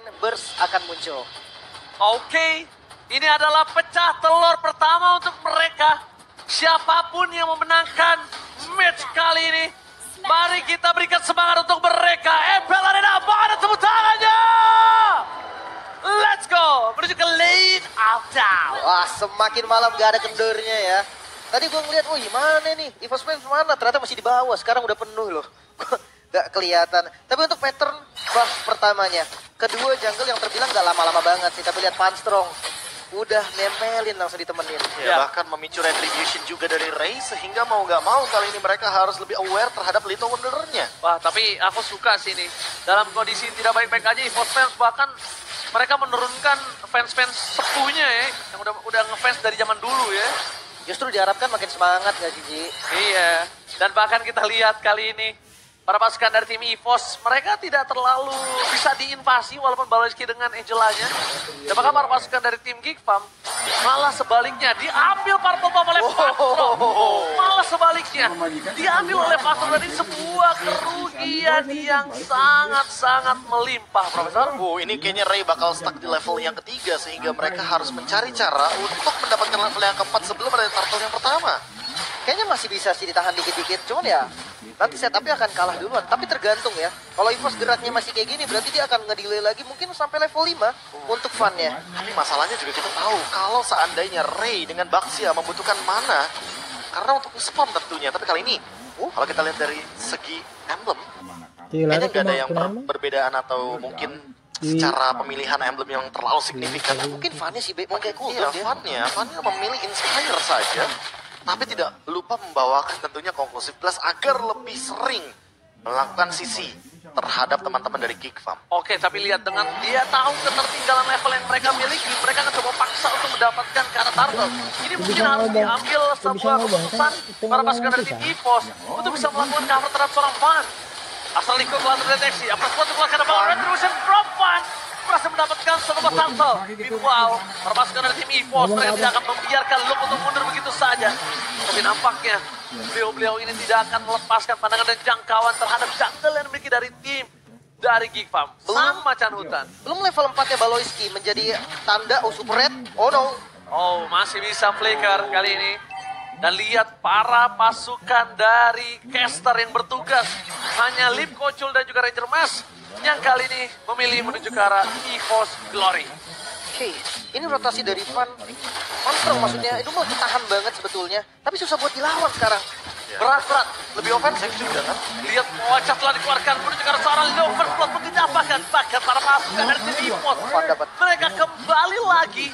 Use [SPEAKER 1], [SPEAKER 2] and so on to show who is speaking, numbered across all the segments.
[SPEAKER 1] serangan burst akan muncul.
[SPEAKER 2] Oke, ini adalah pecah telur pertama untuk mereka. Siapapun yang memenangkan match kali ini, mari kita berikan semangat untuk mereka. MPL Arena, mana tepuk tangannya? Let's go, menuju ke lane outdown.
[SPEAKER 1] Wah, semakin malam gak ada kendornya ya. Tadi gue ngeliat, wih mana nih, EVOS Flames mana? Ternyata masih di bawah, sekarang udah penuh loh. Gak kelihatan. Tapi untuk pattern buff pertamanya, kedua jungle yang terbilang gak lama-lama banget sih. Tapi lihat Panstrong, udah nempelin langsung ditemenin.
[SPEAKER 3] Ya, bahkan memicu retribution juga dari Ray, sehingga mau gak mau kali ini mereka harus lebih aware terhadap Little Wanderer-nya.
[SPEAKER 2] Wah, tapi aku suka sih nih. Dalam kondisi tidak baik-baik aja, EVOS Flames bahkan mereka menurunkan fans-fans sepuhnya ya, yang udah ngefans dari zaman dulu ya.
[SPEAKER 1] Justru diharapkan makin semangat gak sih, Ji?
[SPEAKER 2] Iya, dan bahkan kita lihat kali ini, para pasukan dari tim EVOS, mereka tidak terlalu bisa diinvasi walaupun Baloyski dengan Angelanya. Dan bahkan para pasukan dari tim Geek Farm, malah sebaliknya diambil Purple Bomb oleh Panstrong. Malah sebaliknya, diambil oleh Panstrong dari sebuah kerugian yang sangat-sangat melimpah, Profesor.
[SPEAKER 3] Ini kayaknya Ray bakal stuck di level yang ketiga, sehingga mereka harus mencari cara untuk mendapatkan level yang keempat sebelum ada turtle yang pertama.
[SPEAKER 1] Kayaknya masih bisa sih ditahan dikit-dikit, cuman ya nanti setupnya akan kalah duluan. Tapi tergantung ya, kalau EVOS geraknya masih kayak gini berarti dia akan ngedelay lagi mungkin sampai level 5 untuk funnya.
[SPEAKER 3] Tapi masalahnya juga kita tahu, kalau seandainya Ray dengan Baxia membutuhkan mana, karena untuk spawn tentunya, tapi kali ini, kalau kita lihat dari segi emblem, kayaknya nggak ada yang perbedaan atau mungkin secara pemilihan emblem yang terlalu signifikan.
[SPEAKER 1] Mungkin funnya sih, mau kayak cool
[SPEAKER 3] Iya,
[SPEAKER 1] dia.
[SPEAKER 3] funnya memilih Inspire saja, tapi tidak lupa membawakan tentunya Conclusive Blast agar lebih sering melakukan sisi terhadap teman-teman dari Geek Farm.
[SPEAKER 2] Oke, tapi lihat dengan dia tahu ketertinggalan level yang mereka miliki, mereka akan coba paksa untuk mendapatkan karena turtle. Ini mungkin harus diambil sebuah keputusan para pasukan dari tim EVOS untuk bisa melakukan cover terhadap seorang Fan. Asal Liko telah terdeteksi, apa sepatu keluar karena ball retribution from Fan berhasil mendapatkan satu turtle. Meanwhile, para pasukan dari tim EVOS mereka tidak akan membiarkan Luke untuk mundur begitu saja. Tapi nampaknya beliau ini tidak akan melepaskan pandangan dan jangkauan terhadap jungle yang dimiliki dari tim dari Geek Farm. Sang macan hutan.
[SPEAKER 1] Belum level 4-nya Baloyski menjadi tanda super red. Oh no.
[SPEAKER 2] Oh, masih bisa flicker kali ini. Dan lihat para pasukan dari caster yang bertugas. Hanya Lip Kocul dan juga Ranger Mas yang kali ini memilih menuju ke arah EVOS Glory.
[SPEAKER 1] Oke, ini rotasi dari Panstrong maksudnya, itu mau ditahan banget sebetulnya. Tapi susah buat dilawan sekarang.
[SPEAKER 2] Berat-berat.
[SPEAKER 3] Lebih ofensif juga kan?
[SPEAKER 2] Lihat wajah telah dikeluarkan menuju ke arah seorang Lover Blood pun didapatkan. Bahkan para pasukan dari tim EVOS. Mereka kembali lagi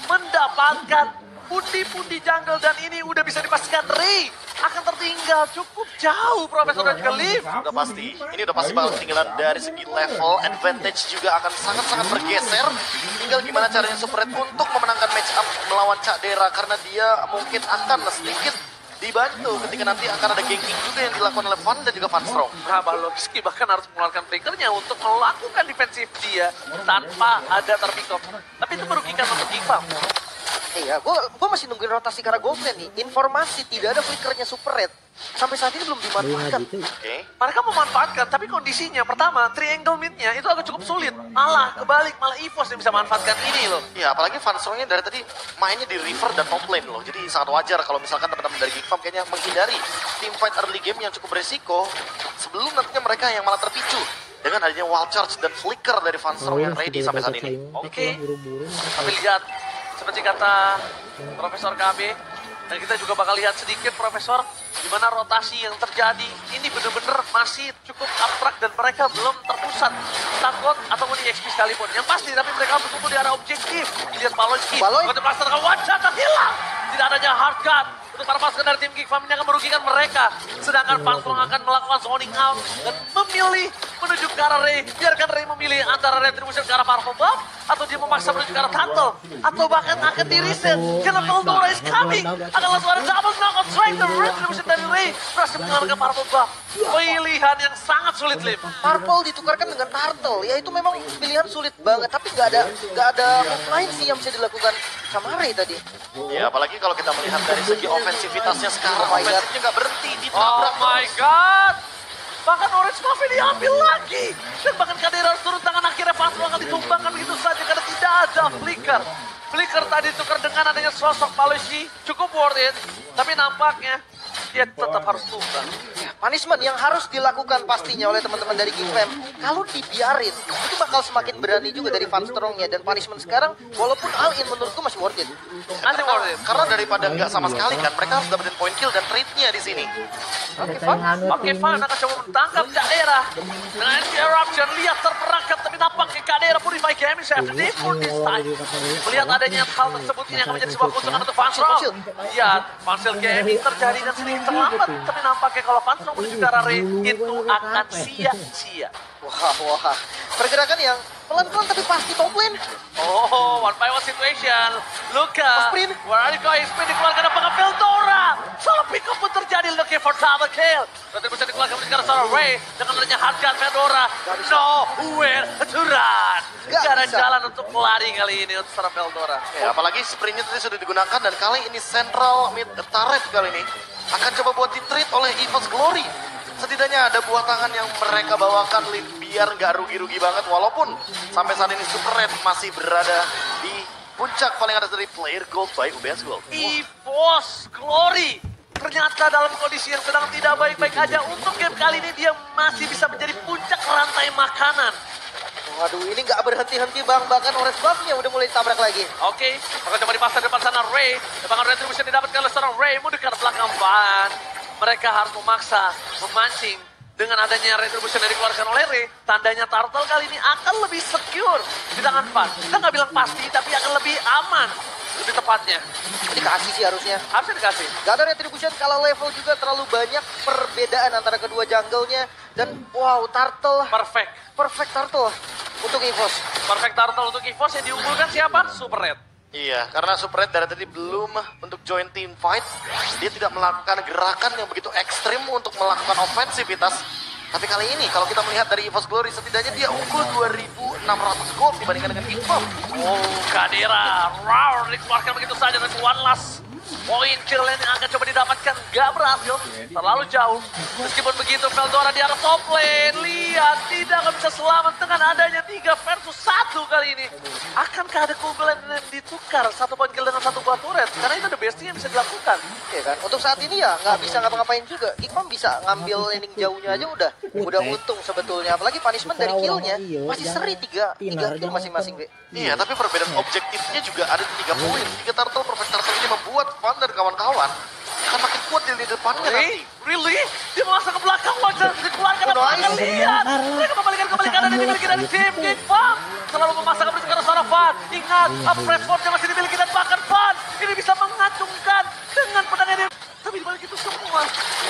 [SPEAKER 2] mendapatkan pundi-pundi jungle dan ini udah bisa dipastikan Ray akan tertinggal cukup jauh Profesor dan juga Liv.
[SPEAKER 3] Udah pasti, ini udah pasti bakal ketinggalan dari segi level, advantage juga akan sangat-sangat bergeser. Tinggal gimana caranya Super Red untuk memenangkan match up melawan Cak Dera, karena dia mungkin akan sedikit dibantu ketika nanti akan ada ganking juga yang dilakukan oleh Van dan juga Van Strong.
[SPEAKER 2] Nah, Baloyski bahkan harus mengeluarkan triggernya untuk melakukan defensif dia tanpa ada terpick off. Tapi itu merugikan untuk Geek Farm.
[SPEAKER 1] Iya, gue masih nungguin rotasi karena Goblin nih. Informasi tidak ada flickernya Super Red. Sampai saat ini belum dimanfaatkan.
[SPEAKER 3] Oke.
[SPEAKER 2] Mereka memanfaatkan, tapi kondisinya pertama, triangle mid-nya itu agak cukup sulit. Malah kebalik, malah EVOS yang bisa manfaatkan ini loh.
[SPEAKER 3] Ya, apalagi Van Strongnya dari tadi mainnya di river dan top lane loh. Jadi sangat wajar kalau misalkan teman-teman dari Geek Farm kayaknya menghindari team fight early game yang cukup beresiko. Sebelum nantinya mereka yang malah terpicu dengan adanya wild charge dan flicker dari Van Strong yang ready sampai saat ini.
[SPEAKER 2] Oke, tapi lihat seperti kata Profesor KB, dan kita juga bakal lihat sedikit Profesor di mana rotasi yang terjadi ini benar-benar masih cukup abstrak dan mereka belum terpusat takut ataupun EXP sekalipun. Yang pasti tapi mereka berkumpul di arah objektif. Lihat Baloyski, untuk melaksanakan wajah terhilang. Tidak adanya hard cut untuk para pasukan dari tim Geek Farm ini akan merugikan mereka. Sedangkan Panstrong akan melakukan zoning out dan memilih menuju ke arah Ray. Biarkan Ray memilih antara retribution ke arah Powerful Buff atau dia memaksa menuju ke arah Turtle atau bahkan akan di reset karena Eldora is coming. Akan langsung ada double knockout strike dan retribution dari Ray berhasil mengalahkan Powerful Buff. Pilihan yang sangat sulit, Lim.
[SPEAKER 1] Purple ditukarkan dengan Turtle, ya itu memang pilihan sulit banget. Tapi nggak ada move lain sih yang bisa dilakukan sama Ray tadi.
[SPEAKER 3] Ya, apalagi kalau kita melihat dari segi ofensivitasnya sekarang, ofensifnya nggak berhenti,
[SPEAKER 2] Oh
[SPEAKER 3] ditabrak
[SPEAKER 2] my
[SPEAKER 3] terus.
[SPEAKER 2] god. Bahkan Orange Mafia diambil lagi. Dan bahkan Kadera harus turun tangan, akhirnya Fantro akan ditumbangkan begitu saja karena tidak ada Flicker. Flicker tadi tukar dengan adanya sosok Malaysia, cukup worth it. Tapi nampaknya dia tetap harus tumbang.
[SPEAKER 1] Punishment yang harus dilakukan pastinya oleh teman-teman dari Geek Fam. Kalau dibiarin, itu bakal semakin berani juga dari Van Strongnya. Dan punishment sekarang, walaupun all-in menurutku masih worth it.
[SPEAKER 2] Masih worth it.
[SPEAKER 3] Karena daripada nggak sama sekali kan, mereka harus dapetin point kill dan trade-nya di sini.
[SPEAKER 1] Oke, Van.
[SPEAKER 2] Oke, Van akan coba menangkap Kadera. Dengan Eruption, lihat terperangkap. Tapi nampaknya Kadera Purify Gaming Chef di full this time. Melihat adanya hal tersebut ini akan menjadi sebuah keuntungan untuk Van Strong. Lihat, Vancil Gaming terjadi dan sedikit terlambat. Tapi nampaknya kalau Van Strong menuju ke arah Ray, itu akan sia-sia.
[SPEAKER 1] Wah. Pergerakan yang pelan-pelan tapi pasti top lane.
[SPEAKER 2] Oh, one by one situation. Luka,
[SPEAKER 1] Sprint.
[SPEAKER 2] where are you going? Sprint dikeluarkan dengan Veldora. Salah pick up pun terjadi, looking for double kill. Nanti bisa dikeluarkan ke seorang Ray dengan adanya hardgun Veldora. Nowhere to run.
[SPEAKER 1] Gak
[SPEAKER 2] Gak ada
[SPEAKER 1] bisa.
[SPEAKER 2] jalan untuk lari kali ini untuk seorang Veldora.
[SPEAKER 3] Ya, apalagi sprintnya tadi sudah digunakan dan kali ini central mid turret kali ini akan coba buat di-treat oleh EVOS Glory. Setidaknya ada buah tangan yang mereka bawakan Lin, biar nggak rugi-rugi banget. Walaupun sampai saat ini Super Red masih berada di puncak paling atas dari player gold by UBS Gold.
[SPEAKER 2] EVOS Glory ternyata dalam kondisi yang sedang tidak baik-baik aja. Untuk game kali ini dia masih bisa menjadi puncak rantai makanan.
[SPEAKER 1] Waduh, ini nggak berhenti-henti bang. Bahkan Orange Buff-nya udah mulai tabrak lagi.
[SPEAKER 2] Oke, akan coba dipasang depan sana Ray. Depan Retribution didapatkan oleh seorang Ray. Mundur ke belakang Van. Mereka harus memaksa, memancing. Dengan adanya Retribution yang dikeluarkan oleh Ray, tandanya Turtle kali ini akan lebih secure di tangan Van. Kita nggak bilang pasti, tapi akan lebih aman. Lebih tepatnya.
[SPEAKER 1] Dikasih sih harusnya.
[SPEAKER 2] Harusnya dikasih.
[SPEAKER 1] Gak ada Retribution kalau level juga terlalu banyak perbedaan antara kedua jungle-nya. Dan wow, Turtle. Perfect Turtle untuk EVOS.
[SPEAKER 2] Perfect Turtle untuk EVOS yang diunggulkan siapa? Super Red.
[SPEAKER 3] Iya, karena Super Red dari tadi belum untuk join team fight. Dia tidak melakukan gerakan yang begitu ekstrim untuk melakukan ofensivitas. Tapi kali ini kalau kita melihat dari EVOS Glory, setidaknya dia unggul 2.600 gold dibandingkan dengan Info.
[SPEAKER 2] Oh, Kadera. Roar dikeluarkan begitu saja dari one last. Poin kill yang akan coba didapatkan gak berhasil, terlalu jauh. Meskipun begitu Veldora di arah top lane, lihat tidak akan bisa selamat dengan adanya 3 versus 1 kali ini. Akankah ada keunggulan yang ditukar 1 poin kill dengan 1 buah turret? Karena itu the best thing yang bisa dilakukan.
[SPEAKER 1] Oke kan, untuk saat ini ya nggak bisa ngapa-ngapain juga. Geekfam bisa ngambil landing jauhnya aja udah untung sebetulnya. Apalagi punishment dari killnya masih seri 3 kill masing-masing.
[SPEAKER 3] Iya, tapi perbedaan objektifnya juga ada di 3 poin. 3 turtle, perfect turtle ini membuat Van dan kawan-kawan akan makin kuat di lini depannya nanti.
[SPEAKER 2] Really? Dia memasang ke belakang, wajah dikeluarkan apa akan lihat. Mereka membalikan dan dimiliki dari tim Geekfam. Selalu memasang ke belakang seorang Van. Ingat, press force-nya masih dimiliki dan bahkan Van ini bisa mengacungkan dengan pedangnya dia. Tapi dibalik itu semua,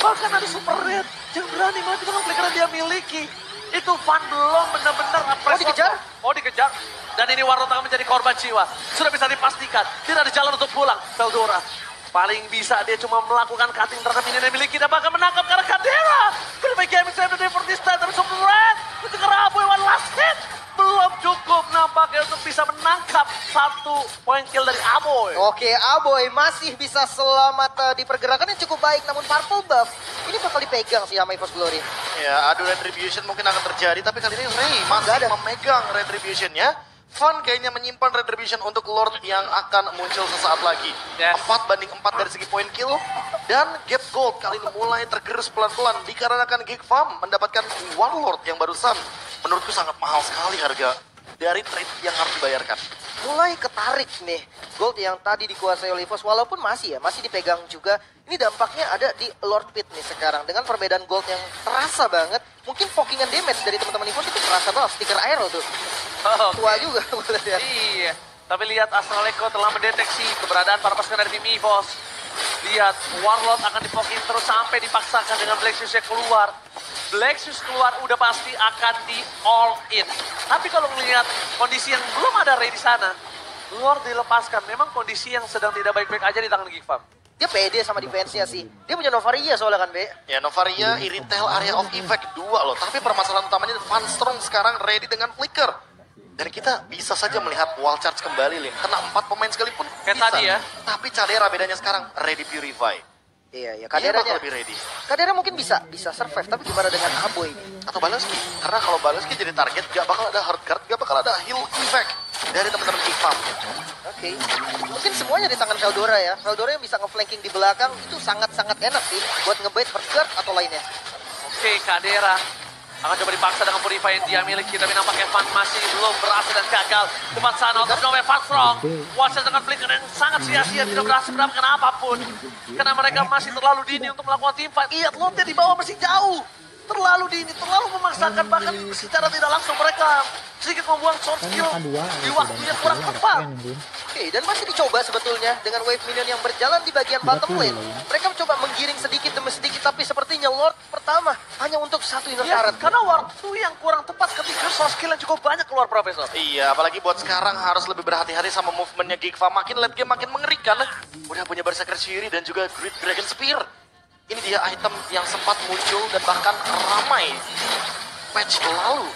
[SPEAKER 2] bahkan ada Super Red yang berani mati dengan flicker yang dia miliki. Itu Van belum benar-benar press
[SPEAKER 1] dikejar?
[SPEAKER 2] Oh dikejar. Dan ini Warlord akan menjadi korban jiwa. Sudah bisa dipastikan, tidak ada jalan untuk pulang. Veldora paling bisa dia cuma melakukan cutting terhadap ini yang dimiliki dan bahkan menangkap karena Kadera. Berbaik game saya berdiri for this time, tapi Super Red itu kerabu one last hit. Belum cukup nampaknya untuk bisa menangkap 1 poin kill dari Aboy.
[SPEAKER 1] Oke, Aboy masih bisa selamat di pergerakan yang cukup baik. Namun Purple Buff ini bakal dipegang sih sama EVOS Glory.
[SPEAKER 3] Ya, adu retribution mungkin akan terjadi, tapi kali ini Ray masih memegang retribution-nya. Van kayaknya menyimpan retribution untuk Lord yang akan muncul sesaat lagi.
[SPEAKER 2] Yes.
[SPEAKER 3] 4-4 dari segi poin kill. Dan gap gold kali ini mulai tergerus pelan-pelan dikarenakan Geekfam mendapatkan Warlord yang barusan. Menurutku sangat mahal sekali harga dari trade yang harus dibayarkan.
[SPEAKER 1] Mulai ketarik nih gold yang tadi dikuasai oleh EVOS, walaupun masih dipegang juga. Ini dampaknya ada di Lord Pit nih sekarang dengan perbedaan gold yang terasa banget. Mungkin pokingan damage dari teman-teman EVOS itu terasa banget. Stiker aero tuh tua juga.
[SPEAKER 2] Iya, tapi lihat Astraleco telah mendeteksi keberadaan para pasukan dari tim EVOS. Lihat, Warlord akan dipokin terus sampai dipaksakan dengan Black Shoes-nya keluar. Black Shoes keluar udah pasti akan di all in. Tapi kalau melihat kondisi yang belum ada Ray di sana, Lord dilepaskan. Memang kondisi yang sedang tidak baik-baik aja di tangan Geekfam.
[SPEAKER 1] Dia pede sama defense-nya sih. Dia punya Novaria soalnya kan, Be.
[SPEAKER 3] Ya, Novaria, Iritail, Area of Effect 2 loh. Tapi permasalahan utamanya Van Strong sekarang ready dengan flicker. Dan kita bisa saja melihat wall charge kembali, Lin. Kena 4 pemain sekalipun
[SPEAKER 2] Kayak
[SPEAKER 3] bisa.
[SPEAKER 2] tadi ya.
[SPEAKER 3] Tapi Cadera bedanya sekarang ready purify.
[SPEAKER 1] Iya,
[SPEAKER 3] Dia
[SPEAKER 1] Kaderanya.
[SPEAKER 3] bakal lebih ready.
[SPEAKER 1] Kadera mungkin bisa survive, tapi gimana dengan Aboy ini?
[SPEAKER 3] Atau Baleski. Karena kalau Baleski jadi target, gak bakal ada hard guard, gak bakal ada heal effect dari teman-teman Geek Farm.
[SPEAKER 1] Oke. Mungkin semuanya di tangan Veldora ya. Veldora yang bisa nge-flanking di belakang itu sangat-sangat enak sih buat ngebait hard guard atau lainnya.
[SPEAKER 2] Oke, Kadera akan coba dipaksa dengan Purify yang dia miliki, tapi nampaknya Evan masih belum berhasil dan gagal. Depan sana untuk Nove Evan Strong. Watcher dengan flicker yang sangat sia-sia, tidak berhasil mendapatkan apapun. Karena mereka masih terlalu dini untuk melakukan team fight. Lihat, Lotnya di bawah masih jauh. Terlalu dini, terlalu memaksakan, bahkan secara tidak langsung mereka sedikit membuang soft skill di waktu yang kurang tepat.
[SPEAKER 1] Oke, dan masih dicoba sebetulnya dengan wave minion yang berjalan di bagian bottom lane. Mereka mencoba menggiring sedikit demi sedikit, tapi sepertinya Lord pertama hanya untuk satu inner
[SPEAKER 2] Ya,
[SPEAKER 1] turret.
[SPEAKER 2] karena waktu yang kurang tepat ketika soft skill yang cukup banyak keluar, Profesor.
[SPEAKER 3] Iya, apalagi buat sekarang harus lebih berhati-hati sama movementnya Geek Farm. Makin late game makin mengerikan. Udah punya Berserker Shiri dan juga Great Dragon Spear. Ini dia item yang sempat muncul dan bahkan ramai patch lalu.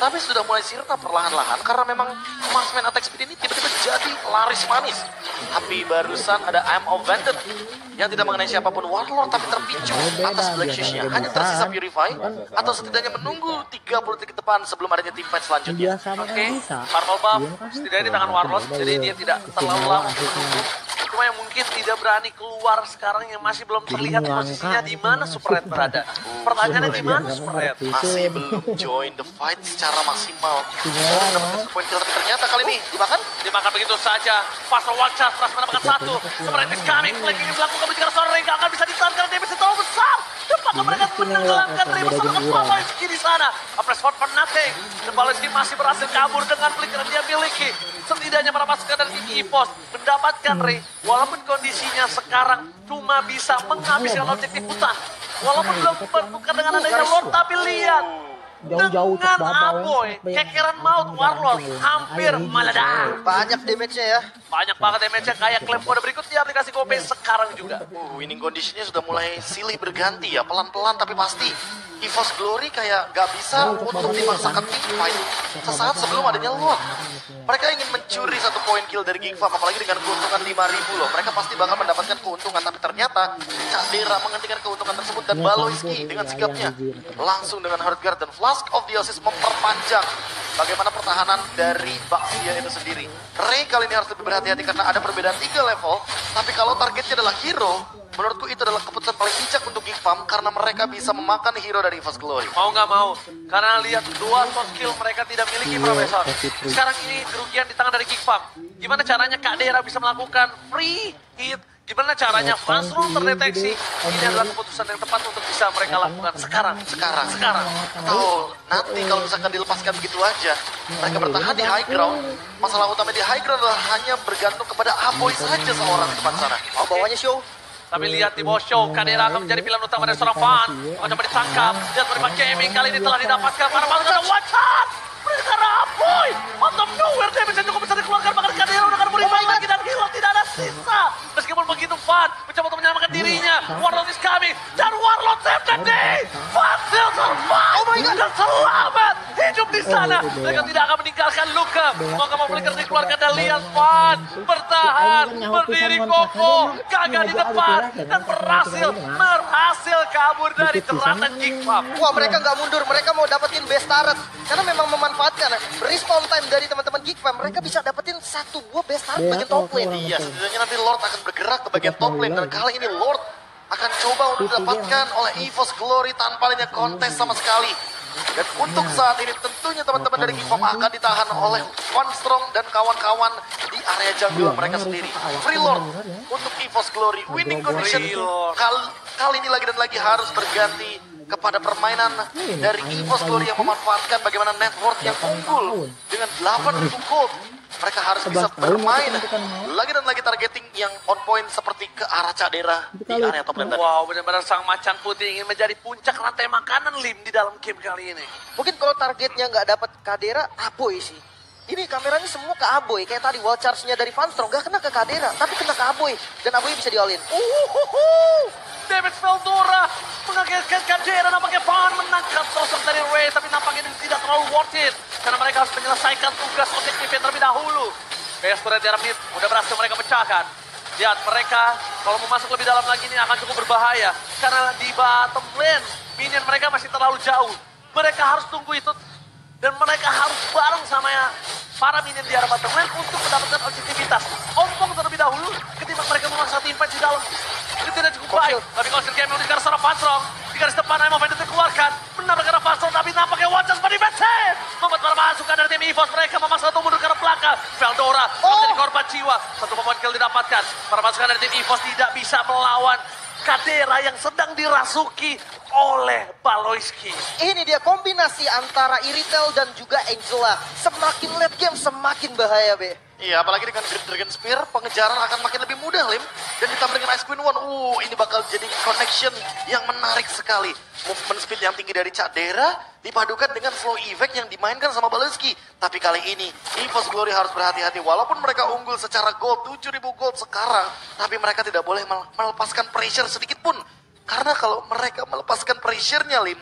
[SPEAKER 3] Tapi sudah mulai sirna perlahan-lahan karena memang marksman attack speed ini tiba-tiba jadi laris manis. Tapi barusan ada I am of Vandal yang tidak mengenai siapapun Warlord tapi terpicu atas Black Shoes-nya. Hanya tersisa Purify atau setidaknya menunggu 30 detik ke depan sebelum adanya team fight selanjutnya.
[SPEAKER 2] Oke, Marvel Buff setidaknya di tangan Warlord, jadi dia tidak terlalu lama untuk menunggu. Cuma yang mungkin tidak berani keluar sekarang yang masih belum terlihat posisinya di mana Super Red berada. Pertanyaannya di mana Super Red?
[SPEAKER 3] Masih belum join the fight secara maksimal. Dapat poin kill tapi ternyata kali ini dimakan.
[SPEAKER 2] Dimakan begitu saja. Fast Watcher terus mendapatkan satu. Super Red is coming. Flanking dilakukan bicara sore. Gak akan bisa ditahan karena damage terlalu besar. Apakah mereka menenggelamkan Ray bersama dengan Paloski di sana? Apres for nothing. Dan Paloski masih berhasil kabur dengan flicker yang dia miliki. Setidaknya para pasukan dari EVOS mendapatkan Ray. Walaupun kondisinya sekarang cuma bisa menghabiskan objektif hutan. Walaupun belum bertukar dengan adanya Lord, tapi lihat.
[SPEAKER 4] Jauh-jauh
[SPEAKER 2] Dengan Aboy, kekeran maut Warlord hampir meledak.
[SPEAKER 1] Banyak damage-nya ya.
[SPEAKER 2] Banyak banget damage-nya kayak klaim kode berikut di aplikasi GoPay sekarang juga.
[SPEAKER 3] Winning conditionnya sudah mulai silih berganti ya, pelan-pelan tapi pasti. EVOS Glory kayak gak bisa untuk dimaksakan team fight sesaat sebelum adanya Lord. Mereka ingin mencuri satu poin kill dari Geek Farm, apalagi dengan keuntungan 5.000 loh. Mereka pasti bakal mendapatkan keuntungan, tapi ternyata Kadera menghentikan keuntungan tersebut dan Baloiski dengan sigapnya langsung dengan Hard Guard dan Flask of Theosis memperpanjang bagaimana pertahanan dari Baxia itu sendiri. Ray kali ini harus lebih berhati-hati karena ada perbedaan 3 level, tapi kalau targetnya adalah hero, menurutku itu adalah keputusan paling bijak untuk Geek Farm karena mereka bisa memakan hero dari EVOS Glory.
[SPEAKER 2] Mau nggak mau, karena lihat dua soft skill mereka tidak miliki, Profesor. Sekarang ini kerugian di tangan dari Geek Farm. Gimana caranya Kadera bisa melakukan free hit? Gimana caranya Fastron terdeteksi? Ini adalah keputusan yang tepat untuk bisa mereka lakukan sekarang.
[SPEAKER 3] Atau nanti kalau misalkan dilepaskan begitu aja, mereka bertahan di high ground. Masalah utama di high ground adalah hanya bergantung kepada Aboy saja seorang di depan sana.
[SPEAKER 1] Oh, bawahnya show.
[SPEAKER 2] Tapi lihat di bawah show, Kadera akan menjadi pilihan utama dari seorang fan. Akan coba ditangkap. Lihat mereka gaming kali ini telah didapatkan para pasukan. Watch out! Mereka Aboy! Out of nowhere, damage yang cukup besar dikeluarkan. Bahkan Kadera udah akan Purify lagi dan Hilo tidak ada sisa. Meskipun begitu, Fan mencoba untuk menyelamatkan dirinya. Warlord is coming. Dan Warlord save the day. Fan still survive. Oh my God. Dan selamat hidup di sana. Mereka tidak akan meninggalkan luka. Maka mau flicker dikeluarkan dan lihat Fan bertahan. Berdiri kokoh. Gagal di depan. Dan berhasil kabur dari teratan Geek Farm.
[SPEAKER 1] Wah, mereka nggak mundur, mereka mau dapetin best turret. Karena memang memanfaatkan respawn time dari teman-teman Geek Farm. Mereka bisa dapetin satu buah best turret bagian top lane.
[SPEAKER 3] Iya, setidaknya nanti Lord akan bergerak ke bagian top lane dan kali ini Lord akan coba untuk didapatkan oleh EVOS Glory tanpa adanya kontes sama sekali. Dan untuk saat ini tentunya teman-teman dari Geek Farm akan ditahan oleh One Strong dan kawan-kawan di area jungle mereka sendiri. Free Lord untuk EVOS Glory. Winning condition kali ini lagi dan lagi harus berganti kepada permainan dari EVOS Glory yang memanfaatkan bagaimana network yang unggul dengan 8.000 gold. Mereka harus bisa bermain lagi dan lagi targeting yang on point seperti ke arah Kadera di area top lane tadi.
[SPEAKER 2] Wow, benar-benar sang macan putih ingin menjadi puncak rantai makanan Lim di dalam game kali ini.
[SPEAKER 1] Mungkin kalau targetnya nggak dapat Kadera, Aboy sih. Ini kameranya semua ke Aboy. Kayak tadi wall charge-nya dari Vanstrong nggak kena ke Kadera, tapi kena ke Aboy. Dan Aboy bisa diolin.
[SPEAKER 2] Damage Veldora mengagetkan Kadera, nampaknya Pan menangkap sosok dari Ray, tapi nampaknya ini tidak terlalu worth it. Karena mereka harus menyelesaikan tugas objektifnya terlebih dahulu. Best turret dari mid, udah berhasil mereka pecahkan. Lihat mereka kalau mau masuk lebih dalam lagi ini akan cukup berbahaya. Karena di bottom lane minion mereka masih terlalu jauh. Mereka harus tunggu itu. Dan mereka harus bareng sama para minion di arah bottom lane untuk mendapatkan objektivitas. Ompong terlebih dahulu ketimbang mereka memaksa timpan di dalam. Itu tidak cukup baik. Tapi kalau game yang dikasih seorang Pansrong. Di garis depan Aimo Vendor dikeluarkan. Menambahkan Pansrong tapi nampaknya Watchers body bensin. Membuat para pasukan dari tim EVOS mereka memaksa untuk mundur ke arah belakang. Veldora menjadi korban jiwa. Satu poin kill didapatkan. Para pasukan dari tim EVOS tidak bisa melawan Kadera yang sedang dirasuki oleh Baloyski.
[SPEAKER 1] Ini dia kombinasi antara Iritel dan juga Angela. Semakin late game semakin bahaya, Be.
[SPEAKER 3] Iya, apalagi dengan Great Dragon Spear, pengejaran akan makin lebih mudah, Lim. Dan ditambah dengan Ice Queen One, ini bakal jadi connection yang menarik sekali. Movement speed yang tinggi dari Cadera, dipadukan dengan slow effect yang dimainkan sama Baloyski. Tapi kali ini, EVOS Glory harus berhati-hati. Walaupun mereka unggul secara gold, 7.000 gold sekarang, tapi mereka tidak boleh melepaskan pressure sedikit pun. Karena kalau mereka melepaskan pressure-nya, Lim,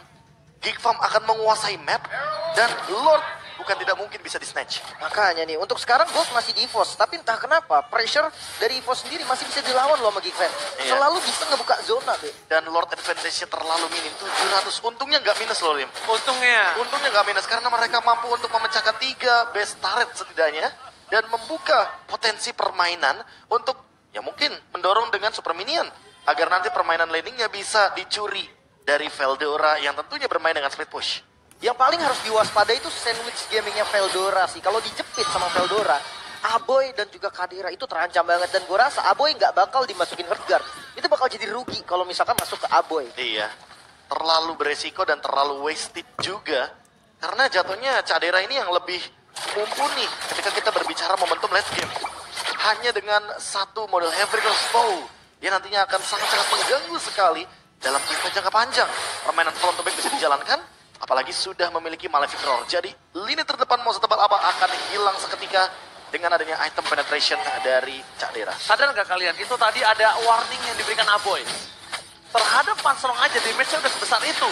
[SPEAKER 3] Geek Farm akan menguasai map, dan Lord bukan tidak mungkin bisa di-snatch.
[SPEAKER 1] Makanya nih, untuk sekarang Gold masih di EVOS. Tapi entah kenapa, pressure dari EVOS sendiri masih bisa dilawan loh sama Geekfam.
[SPEAKER 3] Iya.
[SPEAKER 1] Selalu bisa ngebuka zona, Be.
[SPEAKER 3] Dan Lord advantage-nya terlalu minim, 700. Untungnya nggak minus loh, Lim.
[SPEAKER 2] Untungnya
[SPEAKER 3] Nggak minus, karena mereka mampu untuk memecahkan 3 base turret setidaknya. Dan membuka potensi permainan untuk, ya mungkin, mendorong dengan super minion. Agar nanti permainan laningnya bisa dicuri dari Veldora yang tentunya bermain dengan split push.
[SPEAKER 1] Yang paling harus diwaspadai itu sandwich gamingnya Veldora sih. Kalau dijepit sama Veldora, Aboy dan juga Kadera itu terancam banget. Dan gue rasa Aboy nggak bakal dimasukin Heartguard. Itu bakal jadi rugi kalau misalkan masuk ke Aboy.
[SPEAKER 3] Iya, terlalu beresiko dan terlalu wasted juga. Karena jatuhnya Cadera ini yang lebih mumpuni ketika kita berbicara momentum late game. Hanya dengan satu model Heavy Crossbow, dia nantinya akan sangat-sangat mengganggu sekali dalam jangka panjang. Permainan front to back bisa dijalankan, apalagi sudah memiliki Malefic Roar. Jadi lini terdepan mau setebal apa akan hilang seketika dengan adanya item penetration dari Cadera.
[SPEAKER 2] sadar nggak kalian? Itu tadi ada warning yang diberikan Aboy. Terhadap Pansrong aja damage-nya udah sebesar itu.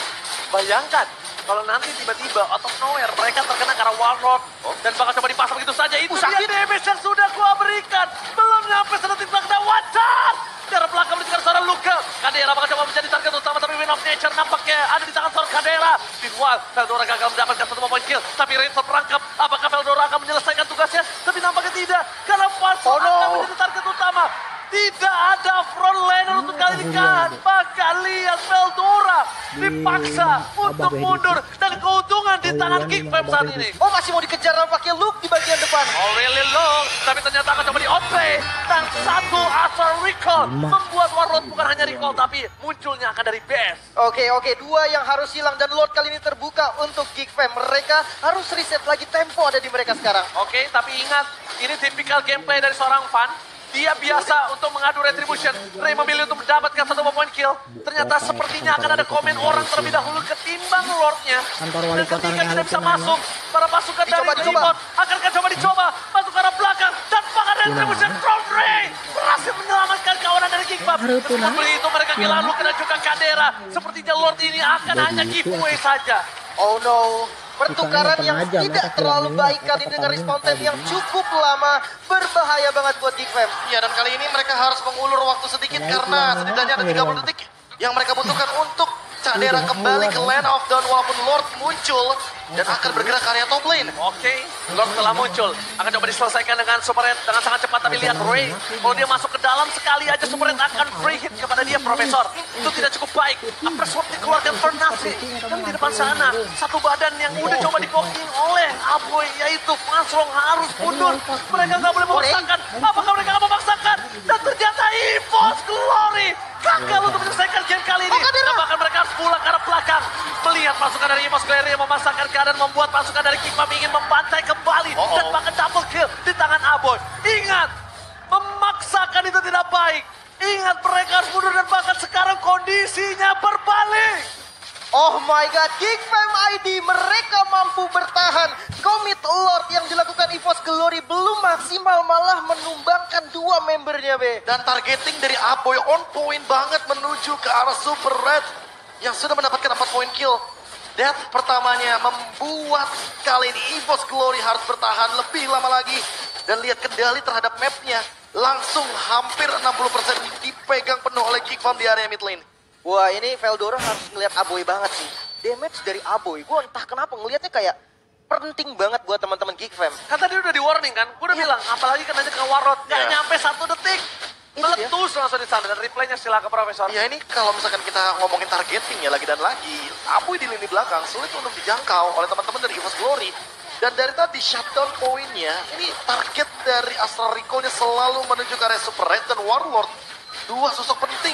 [SPEAKER 2] Bayangkan kalau nanti tiba-tiba out of nowhere mereka terkena karena Warlord dan bakal coba dipasang begitu saja. Itu dia damage yang sudah gua berikan. Belum nyampe sedetik belakang Watcher. Dari belakang menunjukkan seorang Luka. Kadera bakal coba menjadi target utama, tapi Wind of Nature nampaknya ada di tangan seorang Kadera. Meanwhile, Veldora gagal mendapatkan satu poin kill. Tapi Rainfall merangkap. Apakah Veldora akan menyelesaikan tugasnya? Tapi nampaknya tidak. Karena Pansrong akan menjadi target utama. Tidak ada frontliner untuk kali ini kan. Bahkan lihat Veldora dipaksa untuk mundur. Dan keuntungan di tangan Geekfam saat ini.
[SPEAKER 1] Oh, masih mau dikejar nampaknya Luke di bagian depan.
[SPEAKER 2] Oh really long, tapi ternyata akan coba di outplay. Dan satu asal recall membuat Warlord bukan hanya recall, tapi munculnya akan dari base.
[SPEAKER 1] Oke, dua yang harus hilang dan Lord kali ini terbuka untuk Geekfam. Mereka harus reset lagi, tempo ada di mereka sekarang.
[SPEAKER 2] Oke, tapi ingat, ini tipikal gameplay dari seorang fan. Dia biasa untuk mengadu retribution. Ray memilih untuk mendapatkan satu poin kill. Ternyata sepertinya akan ada komen orang terlebih dahulu ketimbang Lordnya. Dan ketika tidak bisa masuk, para pasukan dari Demon akan coba dicoba. Masuk ke arah belakang dan bahkan retribution from Ray berhasil menyelamatkan kawanan dari Geekfam. Seperti itu mereka kehilangan Luke dan juga Kadera. Sepertinya Lord ini akan hanya giveaway saja.
[SPEAKER 1] Oh no, pertukaran yang tidak terlalu baik kali ini dengan respawn time yang cukup lama. Berbahaya banget buat Geekfam.
[SPEAKER 3] Ya, dan kali ini mereka harus mengulur waktu sedikit karena setidaknya ada 30 detik yang mereka butuhkan untuk Cadera kembali ke Land of Dawn walaupun Lord muncul dan akan bergerak ke area top lane.
[SPEAKER 2] Oke, Lord telah muncul. Akan coba diselesaikan dengan Super Red dengan sangat cepat. Tapi lihat Ray, kalau dia masuk ke dalam sekali aja Super Red akan free hit kepada dia, Profesor. Itu tidak cukup baik. Upper Sword dikeluarkan Fernasi. Dan di depan sana, satu badan yang udah coba diblocking oleh Aboy, yaitu Pansrong harus mundur. Mereka nggak boleh memaksakan. Apakah mereka akan memaksakan? Dan ternyata EVOS Glory gagal untuk menyelesaikan game kali ini. Dan bahkan mereka harus pulang ke arah belakang. Melihat pasukan dari EVOS Glory yang memasakkan keadaan, membuat pasukan dari Geekfam ingin membantai kembali. Dan bahkan double kill di tangan Aboy. Ingat, memaksakan itu tidak baik. Ingat, mereka harus mundur dan bahkan sekarang kondisinya berbalik.
[SPEAKER 1] Oh my god, Geekfam ID mereka mampu bertahan. Commit Lord yang dilakukan EVOS Glory belum maksimal, malah menumbangkan dua membernya, Be.
[SPEAKER 3] Dan targeting dari Aboy on point banget menuju ke arah Super Red yang sudah mendapatkan 4 poin kill. Death pertamanya membuat kali ini EVOS Glory harus bertahan lebih lama lagi. Dan lihat kendali terhadap mapnya. langsung hampir 60% dipegang penuh oleh Geek Farm di area mid lane.
[SPEAKER 1] Wah, ini Veldora harus ngeliat Aboy banget sih. Damage dari Aboy, gue entah kenapa ngelihatnya kayak penting banget buat teman-teman Geek Fam.
[SPEAKER 2] Kan tadi udah di warning kan, gue udah bilang, apalagi kan aja ke Warlord, nggak nyampe 1 detik. Meletus langsung di sana, dan replaynya silakan Profesor.
[SPEAKER 3] Ya ini kalau misalkan kita ngomongin targeting ya lagi dan lagi, Aboy di lini belakang sulit untuk dijangkau oleh teman-teman dari EVOS Glory. Dan dari tadi shutdown poinnya, ini target dari Astral Recall-nya selalu menuju ke area Super Red dan Warlord. Dua sosok penting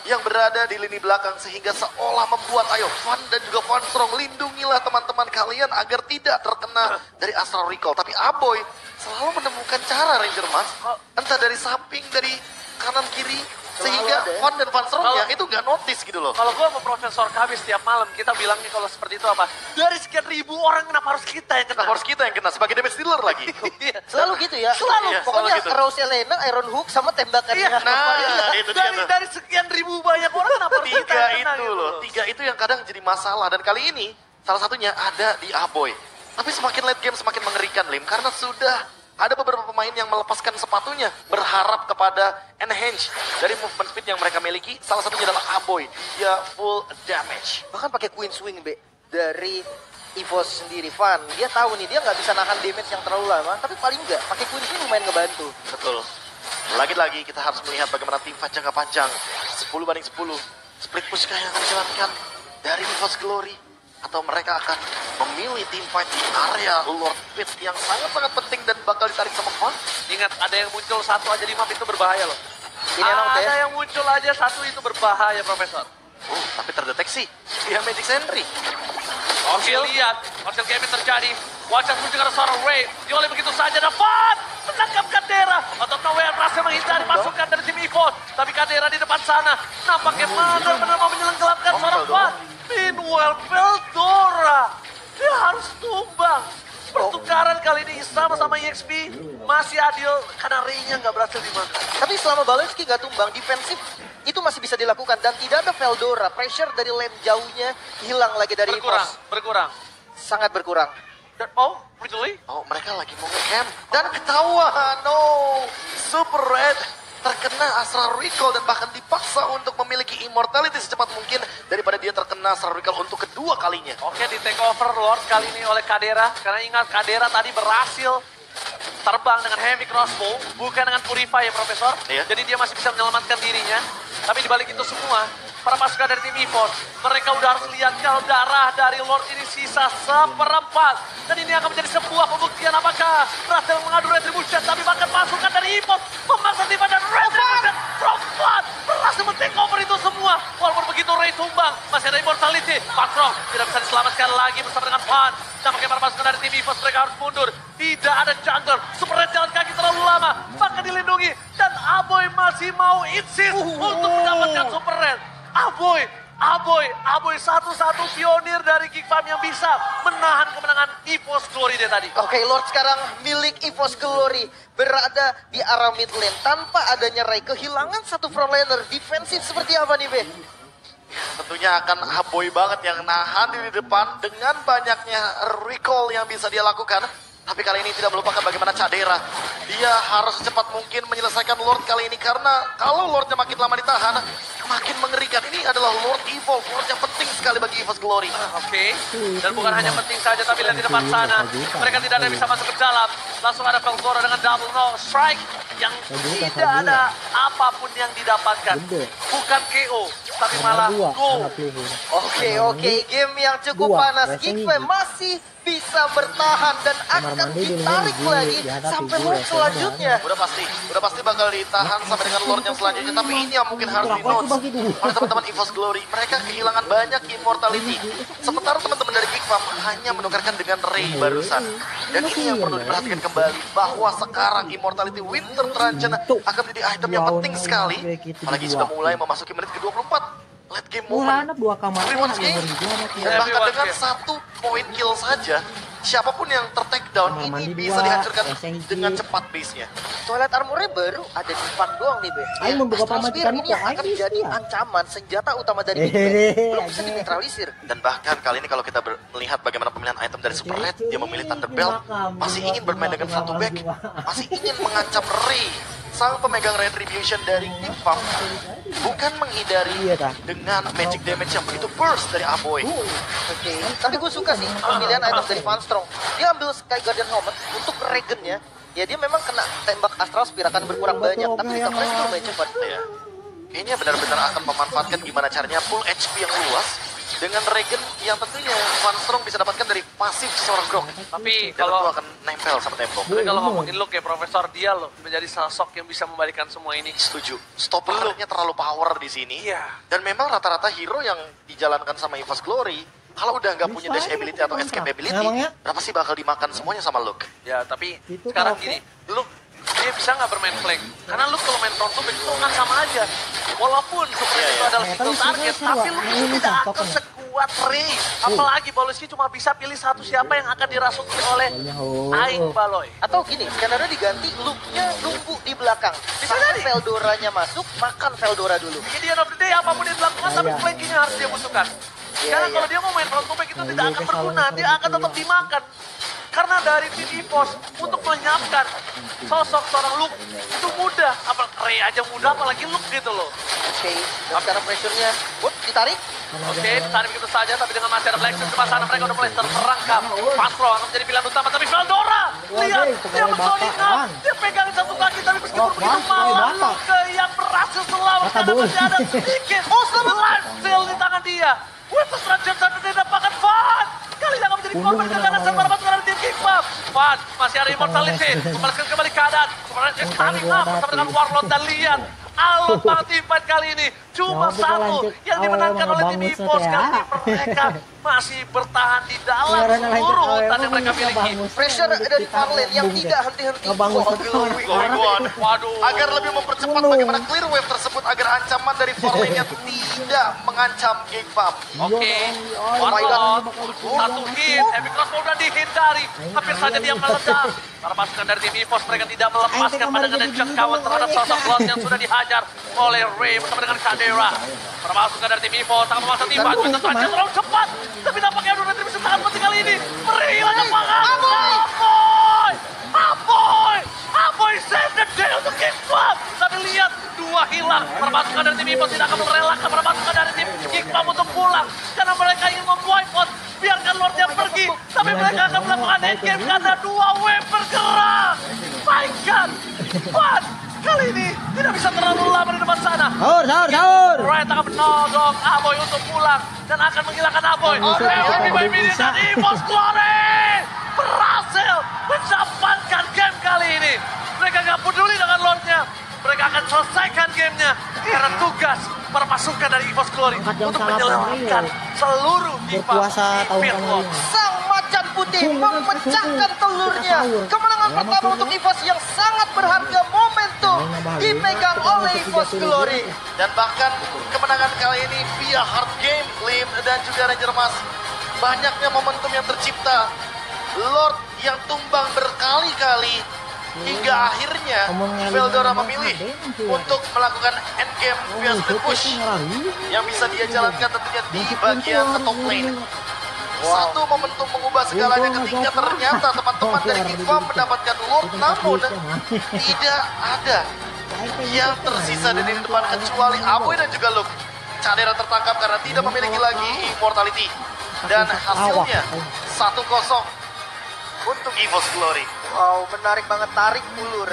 [SPEAKER 3] yang berada di lini belakang sehingga seolah membuat ayo Van dan juga Van Strong lindungilah teman-teman kalian agar tidak terkena dari Astral Recall. Tapi Aboy selalu menemukan cara Ranger Mas, entah dari samping, dari kanan kiri, sehingga Van dan Van Strong ya itu nggak notice gitu loh.
[SPEAKER 2] Kalau gue sama Profesor kami setiap malam kita bilangnya kalau seperti itu apa? Dari sekian ribu orang kenapa harus kita yang kena?
[SPEAKER 3] Kenapa harus kita yang kena sebagai damage dealer lagi?
[SPEAKER 1] Selalu gitu ya.
[SPEAKER 2] Selalu.
[SPEAKER 3] Iya,
[SPEAKER 1] Pokoknya
[SPEAKER 3] selalu gitu.
[SPEAKER 1] Rose Elena, Iron Hook sama tembakan.
[SPEAKER 2] Iya,
[SPEAKER 3] itu dia tuh.
[SPEAKER 2] dari sekian ribu banyak orang kenapa harus kita
[SPEAKER 3] Tiga
[SPEAKER 2] yang kena
[SPEAKER 3] itu
[SPEAKER 2] gitu
[SPEAKER 3] loh, tiga itu yang kadang jadi masalah. Dan kali ini salah satunya ada di Aboy. Tapi semakin late game semakin mengerikan Lim, karena sudah ada beberapa pemain yang melepaskan sepatunya berharap kepada enhance dari movement speed yang mereka miliki. Salah satunya adalah Aboy, dia full damage.
[SPEAKER 1] Bahkan pakai Queen Swing, Be. Dari EVOS sendiri, Van. Dia tahu nih, dia nggak bisa nahan damage yang terlalu lama. Tapi paling nggak, pakai Queen Swing lumayan ngebantu.
[SPEAKER 3] Betul. Lagi-lagi kita harus melihat bagaimana tim fight jangka panjang. 10-10. Split push kah yang akan dijalankan dari EVOS Glory? Atau mereka akan memilih tim fight di area Lord Pit yang sangat-sangat penting dan bakal ditarik sama Van?
[SPEAKER 2] Ingat, ada yang muncul satu aja di map itu berbahaya loh.
[SPEAKER 1] Ini emang
[SPEAKER 2] Ada
[SPEAKER 1] best.
[SPEAKER 2] yang muncul aja satu itu berbahaya, Profesor.
[SPEAKER 3] Tapi terdeteksi. Dia Magic Sentry.
[SPEAKER 2] Oke, lihat. Konsil gaming terjadi. Wajah muncul karena seorang Ray. Dioleh begitu saja dapat menangkap Kadera. Out of nowhere berhasil menghindari pasukan dari tim EVOS. Tapi Kadera di depan sana nampaknya benar-benar mau menyelenggarakan seorang Van. Meanwhile, Veldora, dia harus tumbang. Pertukaran kali ini sama-sama EXP masih adil karena Ray-nya nggak berhasil dimakan.
[SPEAKER 1] Tapi selama Balenski nggak tumbang, defensif itu masih bisa dilakukan. Dan tidak ada Veldora, pressure dari lane jauhnya hilang lagi dari EVOS.
[SPEAKER 2] Berkurang.
[SPEAKER 1] Sangat berkurang.
[SPEAKER 2] Dan, oh, really?
[SPEAKER 3] Oh, mereka lagi mau nge-camp. Dan ketahuan, no. Super Red terkena Astral Recall dan bahkan dipaksa untuk memiliki immortality secepat mungkin daripada dia terkena Astral Recall untuk kedua kalinya.
[SPEAKER 2] Oke, di take over Lord kali ini oleh Kadera. Karena ingat, Kadera tadi berhasil terbang dengan heavy crossbow, bukan dengan purify ya Profesor.
[SPEAKER 3] Iya.
[SPEAKER 2] Jadi dia masih bisa menyelamatkan dirinya. Tapi dibalik itu semua, para pasukan dari tim EVOS, mereka udah harus lihat kalau darah dari Lord ini sisa 1/4. Dan ini akan menjadi sebuah pembuktian apakah berhasil mengadu retribution. Tapi bahkan pasukan dari EVOS memaksa tiba dan retribution from Van berhasil men-take over itu semua. Walaupun begitu Ray tumbang, masih ada immortality. Patrol tidak bisa diselamatkan lagi bersama dengan Van. Nampaknya para pasukan dari tim EVOS mereka harus mundur. Tidak ada jungler, Super Red jalan kaki terlalu lama, bahkan dilindungi. Dan Aboy masih mau insist untuk mendapatkan Super Red. Aboy satu-satu pionir dari Geek Farm yang bisa menahan kemenangan EVOS Glory dia tadi.
[SPEAKER 1] Oke, Lord sekarang milik EVOS Glory berada di arah mid lane. Tanpa adanya Ray, kehilangan satu frontliner defensif seperti apa nih, Be?
[SPEAKER 3] Tentunya akan Aboy banget yang nahan di depan dengan banyaknya recall yang bisa dia lakukan. Tapi kali ini tidak melupakan bagaimana Kadera. Dia harus secepat mungkin menyelesaikan Lord kali ini. Karena kalau Lordnya makin lama ditahan, makin mengerikan. Ini adalah Lord Evolve, Lord yang penting sekali bagi EVOS Glory.
[SPEAKER 2] Oke, dan bukan hanya penting saja, tapi lihat di depan sana. Mereka tidak ada yang bisa masuk ke dalam. Langsung ada Veldora dengan double no strike. Yang tidak ada apapun yang didapatkan. Bukan KO, tapi malah go.
[SPEAKER 1] Oke, game yang cukup panas. Geek Fam masih bisa bertahan dan akan ditarik lagi sampai Lord selanjutnya.
[SPEAKER 3] Udah pasti bakal ditahan sampai dengan Lord yang selanjutnya. Tapi ini yang mungkin harus di-notes oleh teman-teman EVOS Glory. Mereka kehilangan banyak immortality. Sementara teman-teman dari Geek Farm hanya menukarkan dengan Ray barusan. Dan ini yang perlu diperhatikan kembali. Bahwa sekarang immortality Winter Truncheon akan menjadi item yang penting sekali. Apalagi sudah mulai memasuki menit ke-24. Late game moment.
[SPEAKER 4] Anak dua kamar.
[SPEAKER 3] Everyone's game. Dan bahkan dengan 1 point kill saja, siapapun yang ter-take down ini bisa dihancurkan dengan cepat base-nya.
[SPEAKER 1] Twilight Armor-nya baru ada di depan doang nih, Be.
[SPEAKER 4] Ayo membuka
[SPEAKER 1] Astral Spear
[SPEAKER 4] pamatikan
[SPEAKER 1] ini yang akan jadi ancaman senjata utama dari Big Ben. Belum bisa dinetralisir.
[SPEAKER 3] Dan bahkan kali ini kalau kita melihat bagaimana pemilihan item dari Super Red, dia memilih Thunder Belt, masih ingin bermain dengan satu back, masih ingin mengancam Ray, sang pemegang Retribution dari King Farm, bukan menghindari dengan magic damage yang begitu burst dari Aboy.
[SPEAKER 1] Oke, tapi gue suka sih pemilihan item dari Van Strong. Dia ambil Sky Guardian Helmet untuk Regen-nya. Ya dia memang kena tembak Astral Spear akan berkurang banyak, tapi kita flash tuh lumayan cepat.
[SPEAKER 3] Ya. Kayaknya benar-benar akan memanfaatkan gimana caranya full HP yang luas dengan regen yang tentunya Van Strong bisa dapatkan dari pasif seorang Grok.
[SPEAKER 2] Tapi
[SPEAKER 3] Dan
[SPEAKER 2] kalau
[SPEAKER 3] itu akan nempel sama tembok.
[SPEAKER 2] tapi kalau ngomongin Luke ya Profesor, dia loh menjadi sosok yang bisa membalikan semua ini.
[SPEAKER 3] Setuju. Stoppernya terlalu power di sini.
[SPEAKER 2] Iya.
[SPEAKER 3] Dan memang rata-rata hero yang dijalankan sama EVOS Glory, kalau udah nggak punya dash ability atau escape ability, berapa sih bakal dimakan semuanya sama Luke?
[SPEAKER 2] Ya, tapi sekarang gini, Luke dia bisa nggak bermain flank? Karena Luke kalau main front to back itu kan sama aja. Walaupun Super Red itu adalah single target, tapi Luke itu tidak akan sekuat Ray. Apalagi Baloski cuma bisa pilih satu siapa yang akan dirasuki oleh Aing Baloy.
[SPEAKER 1] Atau gini, skenario diganti, Luke-nya nunggu di belakang. Bisa jadi Veldoranya masuk, makan Veldora dulu.
[SPEAKER 2] Jadi di end of the day apapun yang dilakukan, tapi flanking-nya harus dia butuhkan. Karena kalau dia mau main front to back itu tidak akan berguna, dia akan tetap dimakan. Karena dari tim EVOS untuk menyiapkan sosok seorang Luke itu mudah. Ray aja mudah, apalagi Luke gitu loh.
[SPEAKER 1] Oke, dan sekarang pressure-nya, ditarik.
[SPEAKER 2] Oke, ditarik begitu saja, tapi dengan masih ada Lexus di sana mereka udah mulai terperangkap. Pastro akan menjadi pilihan utama, tapi Veldora, lihat, dia mensolidkan, dia pegang satu kaki, tapi meskipun begitu malah Luke yang berhasil selamat karena masih ada sedikit life steal di tangan dia. Weapon Stranger sampai dia dapatkan Van. Kali ini akan menjadi korban kegagalan sebar pasukan dari tim King Farm. Van masih ada Immortality, membalaskan kembali keadaan. Sebenarnya coming up bersama dengan Warlord dan lihat. Alot banget tim fight kali ini. Cuma satu yang dimenangkan oleh tim EVOS kali ini. Mereka masih bertahan di dalam seluruh hutan yang mereka miliki.
[SPEAKER 1] Pressure dari Farlane yang tidak henti-henti.
[SPEAKER 2] Waduh.
[SPEAKER 3] Agar lebih mempercepat bagaimana clear wave tersebut agar ancaman dari Farlane-nya tidak mengancam King Farm.
[SPEAKER 2] Oke, Warlord, satu hit, Epic Crossbow udah dihindari. Hampir saja dia meledak. Para pasukan dari tim EVOS mereka tidak melepaskan pandangan dan jangkauan terhadap sosok Lord yang sudah dihajar oleh Ray bersama dengan Kadera. Para pasukan dari tim EVOS sangat memaksa timba, juga terlanjur terlalu cepat. Tapi nampaknya Adu Retribution sangat penting kali ini. Merilah kepangan. Aboy save the day untuk King Farm. Tapi lihat, dua hilang. Para pasukan dari tim EVOS tidak akan merelakan para pasukan dari tim King Farm untuk pulang. Karena mereka ingin memwipe out. Biarkan Lordnya pergi. Tapi mereka akan melakukan endgame karena dua wave bergerak. My God. What? Kali ini tidak bisa terlalu lama di depan sana.
[SPEAKER 4] Sahur.
[SPEAKER 2] Riot akan menodong Aboy untuk pulang. Dan akan menghilangkan Aboy. Baby Baby dan EVOS Glory berhasil mendapatkan game kali ini. Mereka gak peduli dengan Lordnya. Mereka akan selesaikan gamenya. Karena tugas para pasukan dari EVOS Glory untuk menyelamatkan seluruh
[SPEAKER 4] berpuasa tahun
[SPEAKER 2] Pitlock.
[SPEAKER 1] Sang macan putih memecahkan telurnya. Kemenangan pertama untuk EVOS yang sangat berharga momentum dipegang oleh EVOS Glory.
[SPEAKER 3] Dan bahkan kemenangan kali ini via hard game, Lim dan juga Ranger Mas. Banyaknya momentum yang tercipta. Lord yang tumbang berkali-kali. Hingga akhirnya Veldora memilih untuk melakukan endgame via split push. Yang bisa dia jalankan tentunya di bagian top lane. Satu momentum mengubah segalanya ketika ternyata teman-teman dari King Farm mendapatkan Lord, namun tidak ada yang tersisa dari depan kecuali Aboy dan juga Luke. Cadera tertangkap karena tidak memiliki lagi Immortality. Dan hasilnya 1-0 untuk EVOS Glory.
[SPEAKER 1] Wow, menarik banget, tarik ulur.